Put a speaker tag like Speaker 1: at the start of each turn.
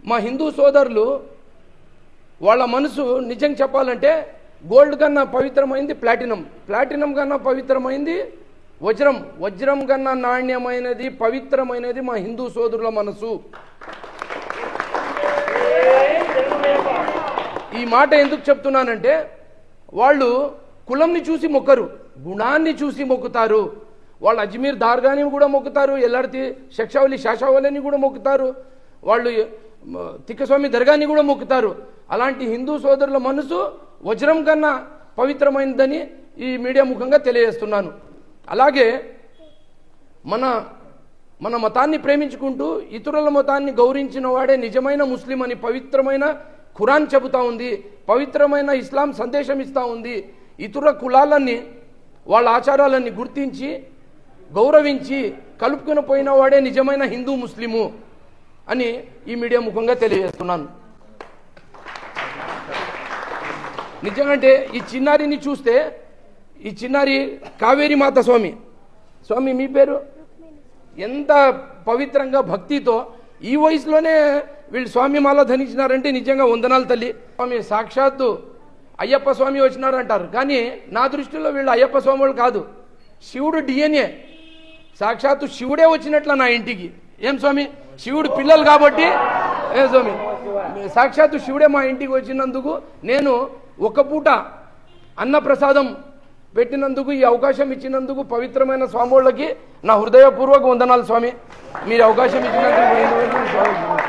Speaker 1: మా హిందూ సోదరులు వాళ్ళ మనసు నిజం చెప్పాలంటే గోల్డ్ కన్నా పవిత్రమైంది ప్లాటినం, ప్లాటినం కన్నా పవిత్రమైంది వజ్రం, వజ్రం కన్నా నాణ్యమైనది పవిత్రమైనది మా హిందూ సోదరుల మనసు. ఈ మాట ఎందుకు చెప్తున్నానంటే వాళ్ళు కులంని చూసి మొక్కరు, గుణాన్ని చూసి మొక్కుతారు. వాళ్ళు అజ్మీర్ దార్గాని కూడా మొక్కుతారు, ఎల్లార్తి శక్షావళి శాషావళిని కూడా మొక్కుతారు, వాళ్ళు తిక్కస్వామి దర్గాని కూడా మొక్కుతారు. అలాంటి హిందూ సోదరుల మనసు వజ్రం కన్నా పవిత్రమైనదని ఈ మీడియా ముఖంగా తెలియజేస్తున్నాను. అలాగే మన మతాన్ని ప్రేమించుకుంటూ ఇతరుల మతాన్ని గౌరవించిన వాడే నిజమైన ముస్లిం అని పవిత్రమైన ఖురాన్ చెబుతా ఉంది, పవిత్రమైన ఇస్లాం సందేశం ఇస్తూ ఉంది. ఇతర కులాలన్నీ వాళ్ళ ఆచారాలన్నీ గుర్తించి గౌరవించి కలుపుకొని పోయిన వాడే నిజమైన హిందూ ముస్లిము అని ఈ మీడియా ముఖంగా తెలియజేస్తున్నాను. నిజంగా ఈ చిన్నారిని చూస్తే, ఈ చిన్నారి కావేరి మాత స్వామి మీ పేరు, ఎంత పవిత్రంగా భక్తితో ఈ వయసులోనే వీళ్ళు స్వామి మాల ధరించినారంటే నిజంగా వందనాలు తల్లి. స్వామి సాక్షాత్తు అయ్యప్ప స్వామి వచ్చినారంటారు, కానీ నా దృష్టిలో వీళ్ళు అయ్యప్ప స్వామి వాళ్ళు కాదు, శివుడు డిఎన్ఏ, సాక్షాత్తు శివుడే వచ్చినట్ల నా ఇంటికి. ఏం స్వామి, శివుడు పిల్లలు కాబట్టి ఏ స్వామి సాక్షాత్తు శివుడే మా ఇంటికి వచ్చినందుకు, నేను ఒక పూట అన్నప్రసాదం పెట్టినందుకు, ఈ అవకాశం ఇచ్చినందుకు పవిత్రమైన స్వాములకి నా హృదయపూర్వక వందనాలు స్వామి. మీరు అవకాశం ఇచ్చినందుకు